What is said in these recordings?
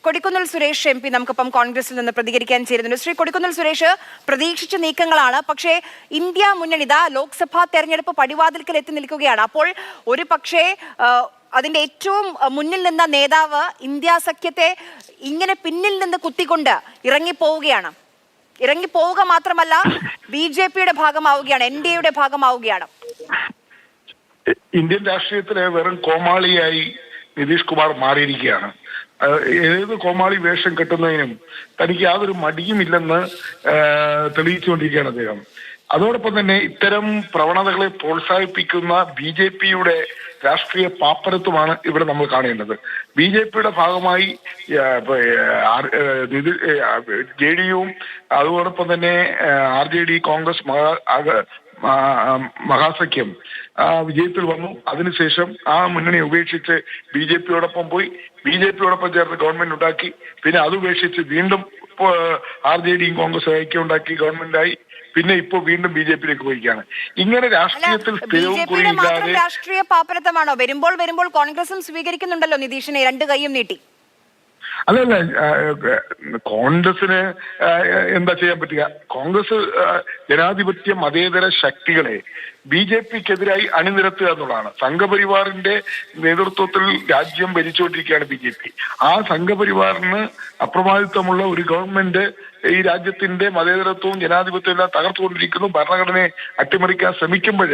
Kodikunnil Suresh M P നമുക്കിപ്പം കോൺഗ്രസിൽ നിന്ന് പ്രതികരിക്കാൻ ചേരുന്നുണ്ട്. ശ്രീ കൊടിക്കുന്നിൽ സുരേഷ്, പ്രതീക്ഷിച്ച നീക്കങ്ങളാണ്. പക്ഷേ ഇന്ത്യ മുന്നണി ലോക്സഭാ തെരഞ്ഞെടുപ്പ് പടിവാതിൽക്കൽ എത്തി നിൽക്കുകയാണ്. അപ്പോൾ ഒരു പക്ഷേ അതിന്റെ ഏറ്റവും മുന്നിൽ നിന്ന നേതാവ് ഇന്ത്യ സഖ്യത്തെ ഇങ്ങനെ പിന്നിൽ നിന്ന് കുത്തിക്കൊണ്ട് ഇറങ്ങിപ്പോവുകയാണ്. ഇറങ്ങിപ്പോവുക മാത്രമല്ല, BJPയുടെ ഭാഗമാവുകയാണ്, NDAയുടെ ഭാഗമാവുകയാണ്. ഇന്ത്യൻ രാഷ്ട്രീയത്തിലെ വെറും കോമാളിയായി നിതീഷ് കുമാർ മാറിയിരിക്കുകയാണ്. ഏത് കോമാളി വേഷം കെട്ടുന്നതിനും തനിക്ക് യാതൊരു മടിയുമില്ലെന്ന് തെളിയിച്ചുകൊണ്ടിരിക്കുകയാണ് അദ്ദേഹം. അതോടൊപ്പം തന്നെ ഇത്തരം പ്രവണതകളെ പ്രോത്സാഹിപ്പിക്കുന്ന BJPയുടെ രാഷ്ട്രീയ പാപ്പരത്വമാണ് ഇവിടെ നമ്മൾ കാണേണ്ടത്. BJPയുടെ ഭാഗമായി JDUവും അതോടൊപ്പം തന്നെ RJD കോൺഗ്രസ് മഹാസഖ്യം വിജയത്തിൽ വന്നു. അതിനുശേഷം ആ മുന്നണി ഉപേക്ഷിച്ച് BJPയോടൊപ്പം പോയി, BJPയോടൊപ്പം ചേർന്ന് ഗവൺമെന്റ് ഉണ്ടാക്കി. പിന്നെ അത് ഉപേക്ഷിച്ച് വീണ്ടും RJDയും കോൺഗ്രസ് ഐക്യം ഉണ്ടാക്കി ഗവൺമെന്റായി. പിന്നെ ഇപ്പൊ വീണ്ടും BJPയിലേക്ക് പോയിക്കാണ്. ഇങ്ങനെ രാഷ്ട്രീയത്തിൽ രാഷ്ട്രീയ പാപ്പരത്വമാണോ? വരുമ്പോൾ കോൺഗ്രസും സ്വീകരിക്കുന്നുണ്ടല്ലോ നിതീഷിനെ രണ്ട് കൈയും നീട്ടി. അതല്ല, കോൺഗ്രസിന് എന്താ ചെയ്യാൻ പറ്റുക? കോൺഗ്രസ് ജനാധിപത്യ മതേതര ശക്തികളെ BJPക്കെതിരായി അണിനിരത്തുക എന്നുള്ളതാണ്. സംഘപരിവാറിന്റെ നേതൃത്വത്തിൽ രാജ്യം ഭരിച്ചുകൊണ്ടിരിക്കുകയാണ് BJP. ആ സംഘപരിവാറിന് അപ്രമാദിത്വമുള്ള ഒരു ഗവൺമെന്റ് ഈ രാജ്യത്തിന്റെ മതേതരത്വവും ജനാധിപത്യവും എല്ലാം തകർത്തുകൊണ്ടിരിക്കുന്നു. ഭരണഘടനയെ അട്ടിമറിക്കാൻ ശ്രമിക്കുമ്പോൾ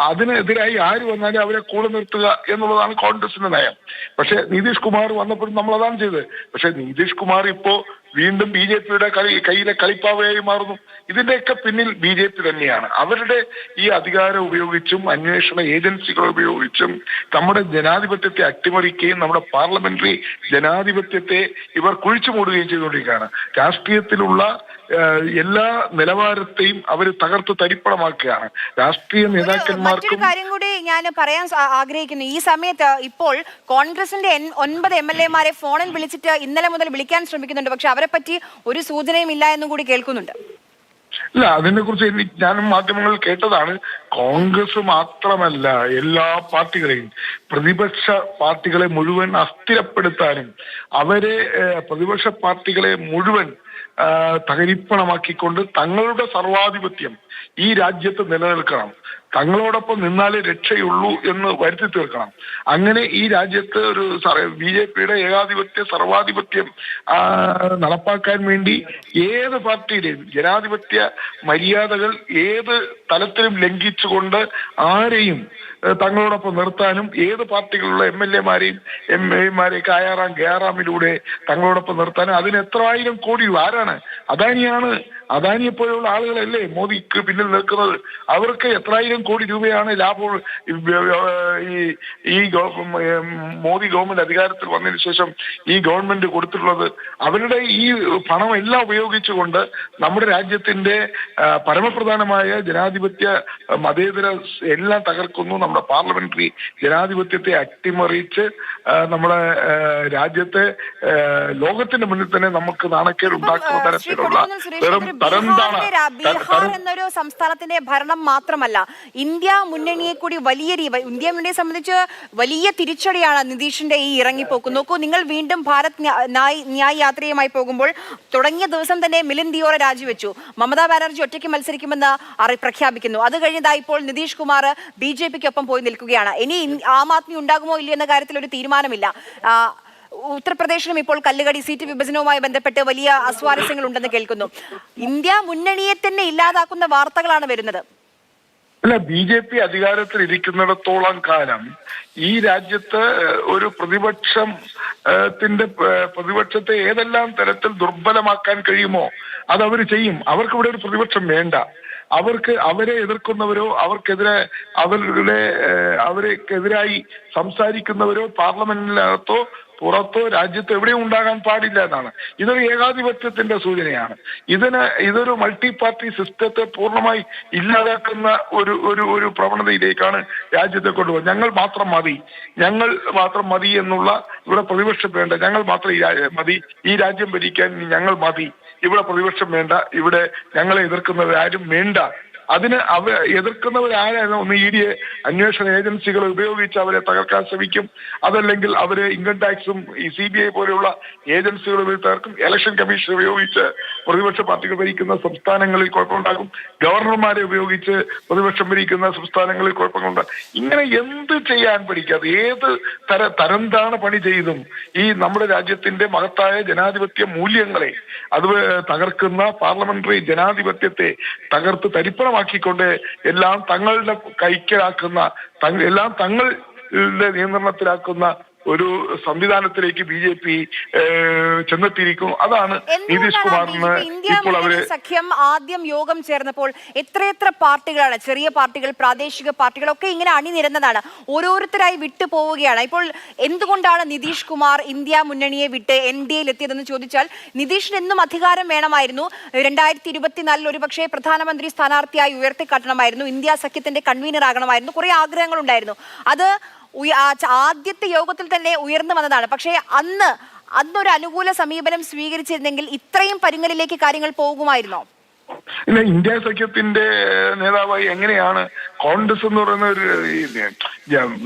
അതിനെതിരായി ആര് വന്നാലും അവരെ കൂടെ നിർത്തുക എന്നുള്ളതാണ് കോൺഗ്രസിന്റെ നയം. പക്ഷെ നിതീഷ് കുമാർ വന്നപ്പോഴും നമ്മൾ അതാണ് ചെയ്തത്. പക്ഷെ നിതീഷ് കുമാർ ഇപ്പോ വീണ്ടും BJPയുടെ കയ്യിലെ കളിപ്പാവയായി മാറുന്നു. ഇതിന്റെയൊക്കെ പിന്നിൽ BJP തന്നെയാണ്. അവരുടെ ഈ അധികാരം ഉപയോഗിച്ചും അന്വേഷണ ഏജൻസികൾ ഉപയോഗിച്ചും നമ്മുടെ ജനാധിപത്യത്തെ അട്ടിമറിക്കുകയും നമ്മുടെ പാർലമെന്ററി ജനാധിപത്യത്തെ ഇവർ കുഴിച്ചു മൂടുകയും ചെയ്തുകൊണ്ടിരിക്കുകയാണ്. രാഷ്ട്രീയത്തിലുള്ള എല്ലാ നിലവാരത്തെയും അവർ തകർത്ത് തരിപ്പണമാക്കുകയാണ്. രാഷ്ട്രീയ നേതാക്കന്മാർക്കും കാര്യം കൂടി ഞാൻ പറയാൻ ആഗ്രഹിക്കുന്നു. ഈ സമയത്ത് ഇപ്പോൾ കോൺഗ്രസിന്റെ 9 MLA-മാരെ ഫോണിൽ വിളിച്ചിട്ട് ഇന്നലെ മുതൽ വിളിക്കാൻ ശ്രമിക്കുന്നുണ്ട്. പക്ഷെ അവരെ പറ്റി ഒരു സൂചനയും ഇല്ല എന്നും കൂടി കേൾക്കുന്നുണ്ട്. ഇല്ല, അതിനെ കുറിച്ച് ഞാനും മാധ്യമങ്ങളിൽ കേട്ടതാണ്. കോൺഗ്രസ് മാത്രമല്ല, എല്ലാ പാർട്ടികളെയും, പ്രതിപക്ഷ പാർട്ടികളെ മുഴുവൻ അസ്ഥിരപ്പെടുത്താനും അവരെ പ്രതിപക്ഷ പാർട്ടികളെ മുഴുവൻ തകരിപ്പണമാക്കിക്കൊണ്ട് തങ്ങളുടെ സർവാധിപത്യം ഈ രാജ്യത്ത് നിലനിൽക്കണം, തങ്ങളോടൊപ്പം നിന്നാലേ രക്ഷയുള്ളൂ എന്ന് വരുത്തി തീർക്കണം. അങ്ങനെ ഈ രാജ്യത്ത് ഒരു BJPയുടെ ഏകാധിപത്യ സർവാധിപത്യം നടപ്പാക്കാൻ വേണ്ടി ഏത് പാർട്ടിയുടെയും ജനാധിപത്യ മര്യാദകൾ ഏത് തലത്തിലും ലംഘിച്ചുകൊണ്ട് ആരെയും തങ്ങളോടൊപ്പം നിർത്താനും ഏത് പാർട്ടികളുള്ള MLA-മാരെയും MA-മാരെയൊക്കെ ആയാറാം ഗേറാമിലൂടെ തങ്ങളോടൊപ്പം നിർത്താനും അതിന് എത്ര ആയിരം കോടി രൂപ ആരാണ്? അദാനിയെ പോലെയുള്ള ആളുകളല്ലേ മോദിക്ക് പിന്നിൽ നിൽക്കുന്നത്. അവർക്ക് എത്രായിരം കോടി രൂപയാണ് ലാഭം ഈ മോദി ഗവൺമെന്റ് അധികാരത്തിൽ വന്നതിന് ശേഷം ഈ ഗവൺമെന്റ് കൊടുത്തിട്ടുള്ളത്. അവരുടെ ഈ പണം എല്ലാം ഉപയോഗിച്ചുകൊണ്ട് നമ്മുടെ രാജ്യത്തിന്റെ പരമപ്രധാനമായ ജനാധിപത്യ മതേതര എല്ലാം തകർക്കുന്നു. നമ്മുടെ പാർലമെന്ററി ജനാധിപത്യത്തെ അട്ടിമറിച്ച് നമ്മുടെ രാജ്യത്തെ ലോകത്തിന്റെ മുന്നിൽ തന്നെ നമുക്ക് നാണക്കേട് ഉണ്ടാക്കുന്ന തരത്തിലുള്ള ബീഹാർ എന്നൊരു സംസ്ഥാനത്തിന്റെ ഭരണം മാത്രമല്ല, ഇന്ത്യ മുന്നണിയെ കൂടി ഇന്ത്യ മുന്നണിയെ സംബന്ധിച്ച് വലിയ തിരിച്ചടിയാണ് നിതീഷിന്റെ ഈ ഇറങ്ങിപ്പോക്ക്. നോക്കൂ, നിങ്ങൾ വീണ്ടും ഭാരത് ന്യായ് യാത്രയുമായി പോകുമ്പോൾ തുടങ്ങിയ ദിവസം തന്നെ മിലിന്ദ് ദിയോറ രാജിവെച്ചു. മമതാ ബാനർജി ഒറ്റയ്ക്ക് മത്സരിക്കുമെന്ന് പ്രഖ്യാപിക്കുന്നു. അത് കഴിഞ്ഞതാ ഇപ്പോൾ നിതീഷ് കുമാർ BJPക്കൊപ്പം പോയി നിൽക്കുകയാണ്. ഇനി ആം ആദ്മി ഉണ്ടാകുമോ ഇല്ലയോ എന്ന കാര്യത്തിൽ ഒരു തീരുമാനമില്ല. ഉത്തർപ്രദേശിലും ഇപ്പോൾ കല്ലുകടി സീറ്റ് വിഭജനവുമായി ബന്ധപ്പെട്ട് വലിയ അസ്വാരസ്യങ്ങൾ ഉണ്ടെന്ന് കേൾക്കുന്നു. ഇന്ത്യ മുന്നണിയെ തന്നെ ഇല്ലാതാക്കുന്ന വാർത്തകളാണ് വരുന്നത്. അല്ല, BJP അധികാരത്തിൽ ഇരിക്കുന്നിടത്തോളം കാലം ഈ രാജ്യത്ത് ഒരു പ്രതിപക്ഷത്തെ ഏതെല്ലാം തരത്തിൽ ദുർബലമാക്കാൻ കഴിയുമോ അത് അവർ ചെയ്യും. അവർക്ക് ഇവിടെ ഒരു പ്രതിപക്ഷം വേണ്ട. അവരെ എതിർക്കുന്നവരോ അവർക്കെതിരായി സംസാരിക്കുന്നവരോ പാർലമെന്റിനകത്തോ പുറത്തോ രാജ്യത്ത് എവിടെയും ഉണ്ടാകാൻ പാടില്ല എന്നാണ്. ഇതൊരു ഏകാധിപത്യത്തിന്റെ സൂചനയാണ്. ഇതൊരു മൾട്ടി പാർട്ടി സിസ്റ്റത്തെ പൂർണ്ണമായി ഇല്ലാതാക്കുന്ന ഒരു പ്രവണതയിലേക്കാണ് രാജ്യത്തെ കൊണ്ടുപോകുന്നത്. ഞങ്ങൾ മാത്രം മതി എന്നുള്ള ഇവിടെ പ്രതിപക്ഷം വേണ്ട, ഞങ്ങൾ മാത്രം മതി, ഈ രാജ്യം ഭരിക്കാൻ ഞങ്ങൾ മതി, ഇവിടെ പ്രതിപക്ഷം വേണ്ട, ഇവിടെ ഞങ്ങളെ എതിർക്കുന്നത് ആരും വേണ്ട അതിന് എതിർക്കുന്നവരാരായിരുന്നു? ഒന്ന് ED അന്വേഷണ ഏജൻസികളെ ഉപയോഗിച്ച് അവരെ തകർക്കാൻ ശ്രമിക്കും, അതല്ലെങ്കിൽ അവര് ഇൻകം ടാക്സും ഈ CBI പോലെയുള്ള ഏജൻസികൾ തകർക്കും, ഇലക്ഷൻ കമ്മീഷൻ ഉപയോഗിച്ച് പ്രതിപക്ഷ പാർട്ടികൾ ഭരിക്കുന്ന സംസ്ഥാനങ്ങളിൽ കുഴപ്പമുണ്ടാകും, ഗവർണർമാരെ ഉപയോഗിച്ച് പ്രതിപക്ഷം ഭരിക്കുന്ന സംസ്ഥാനങ്ങളിൽ കുഴപ്പങ്ങളുണ്ടാകും. ഇങ്ങനെ എന്ത് ചെയ്യാൻ പഠിക്കാതെ ഏത് തരംതാണ പണി ചെയ്തും ഈ നമ്മുടെ രാജ്യത്തിന്റെ മഹത്തായ ജനാധിപത്യ മൂല്യങ്ങളെ അത് തകർക്കുന്ന പാർലമെന്ററി ജനാധിപത്യത്തെ തകർത്ത് തരിപ്പണമാക്കിക്കൊണ്ട് എല്ലാം തങ്ങളുടെ കൈക്കലാക്കുന്ന, എല്ലാം തങ്ങളുടെ നിയന്ത്രണത്തിലാക്കുന്ന ഒരു സംവിധാനത്തിലേക്ക് BJP ചെന്നെത്തിയിരിക്കുന്നു. അതാണ് നിതീഷ് കുമാറിന് ഇപ്പോൾ അവര് സഖ്യം ആദ്യം യോഗം ചേർന്നപ്പോൾ എത്രയെത്ര പാർട്ടികളാണ്, ചെറിയ പാർട്ടികൾ, പ്രാദേശിക പാർട്ടികളൊക്കെ ഇങ്ങനെ അണിനിരന്നതാണ്, ഓരോരുത്തരായി വിട്ടു പോവുകയാണ്. ഇപ്പോൾ എന്തുകൊണ്ടാണ് നിതീഷ് കുമാർ ഇന്ത്യ മുന്നണിയെ വിട്ട് NDAയിൽ എത്തിയതെന്ന് ചോദിച്ചാൽ, നിതീഷിന് എന്നും അധികാരം വേണമായിരുന്നു, 2024 ഒരു പക്ഷേ പ്രധാനമന്ത്രി സ്ഥാനാർത്ഥിയായി ഉയർത്തിക്കാട്ടണമായിരുന്നു, ഇന്ത്യ സഖ്യത്തിന്റെ കൺവീനർ ആകണമായിരുന്നു, കുറെ ആഗ്രഹങ്ങൾ ഉണ്ടായിരുന്നു. അത് ആദ്യത്തെ യോഗത്തിൽ തന്നെ ഉയർന്നു വന്നതാണ്. പക്ഷേ അന്നൊരു അനുകൂല സമീപനം സ്വീകരിച്ചിരുന്നെങ്കിൽ ഇത്രയും പരുങ്ങലിലേക്ക് കാര്യങ്ങൾ പോകുമായിരുന്നോ? ഇല്ല, ഇന്ത്യ സഖ്യത്തിന്റെ നേതാവായി എങ്ങനെയാണ് കോൺഗ്രസ് എന്ന് പറയുന്ന ഒരു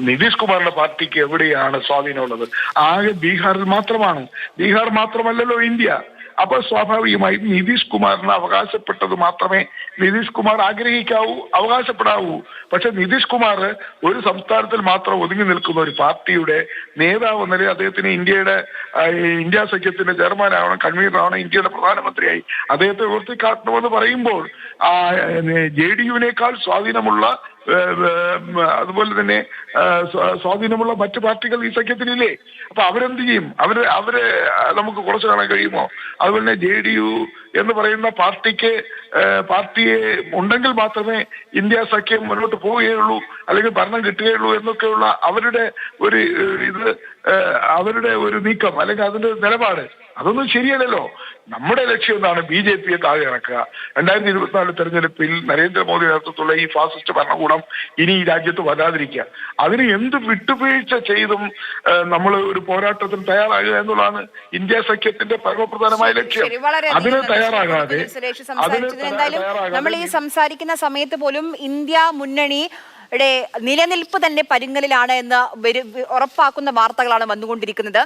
നിതീഷ് കുമാറിന്റെ പാർട്ടിക്ക് എവിടെയാണ് സ്വാധീനമുള്ളത്? ആകെ ബീഹാറിൽ മാത്രമാണ്. ബീഹാർ മാത്രമല്ലല്ലോ ഇന്ത്യ. അപ്പൊ സ്വാഭാവികമായും നിതീഷ് കുമാറിന് അവകാശപ്പെട്ടത് മാത്രമേ നിതീഷ് കുമാർ ആഗ്രഹിക്കാവൂ, അവകാശപ്പെടാവൂ. പക്ഷെ നിതീഷ് കുമാർ ഒരു സംസ്ഥാനത്തിൽ മാത്രം ഒതുങ്ങി നിൽക്കുന്ന ഒരു പാർട്ടിയുടെ നേതാവ് എന്ന നിലയിൽ അദ്ദേഹത്തിന് ഇന്ത്യ സഖ്യത്തിന്റെ ചെയർമാനാവണം, കൺവീനറാവണം, ഇന്ത്യയുടെ പ്രധാനമന്ത്രിയായി അദ്ദേഹത്തെ ഉയർത്തിക്കാട്ടണമെന്ന് പറയുമ്പോൾ JDU-വിനേക്കാൾ സ്വാധീനമുള്ള, അതുപോലെ തന്നെ സ്വാധീനമുള്ള മറ്റു പാർട്ടികൾ ഈ സഖ്യത്തിലില്ലേ? അപ്പൊ അവരെന്ത് ചെയ്യും? അവരെ നമുക്ക് കുറച്ച് കാണാൻ കഴിയുമോ? അതുപോലെ തന്നെ JDU എന്ന് പറയുന്ന പാർട്ടിയെ ഉണ്ടെങ്കിൽ മാത്രമേ ഇന്ത്യ സഖ്യം മുന്നോട്ട് പോവുകയുള്ളൂ, അല്ലെങ്കിൽ ഭരണം കിട്ടുകയുള്ളൂ എന്നൊക്കെയുള്ള അവരുടെ ഒരു നീക്കം, അല്ലെങ്കിൽ അതിന്റെ നിലപാട്, അതൊന്നും ശരിയല്ലല്ലോ. നമ്മുടെ ലക്ഷ്യം എന്താണ്? BJP-യെ താഴെ ഇറക്കുക. 2024 തെരഞ്ഞെടുപ്പിൽ നരേന്ദ്രമോദി നേതൃത്വത്തിലുള്ള ഈ ഫാസിസ്റ്റ് ഭരണകൂടം ഇനി ഈ രാജ്യത്ത് വരാതിരിക്കുക. അതിന് എന്ത് വിട്ടുവീഴ്ച ചെയ്തും നമ്മൾ ഒരു പോരാട്ടത്തിന് തയ്യാറാകുക എന്നുള്ളതാണ് ഇന്ത്യ സഖ്യത്തിന്റെ പരമപ്രധാനമായ ലക്ഷ്യം. അതിന് തയ്യാറാകാതെ നമ്മൾ ഈ സംസാരിക്കുന്ന സമയത്ത് പോലും ഇന്ത്യ മുന്നണി നിലനിൽപ്പ് തന്നെ പരുങ്ങലിലാണ് എന്ന് ഉറപ്പാക്കുന്ന വാർത്തകളാണ് വന്നുകൊണ്ടിരിക്കുന്നത്.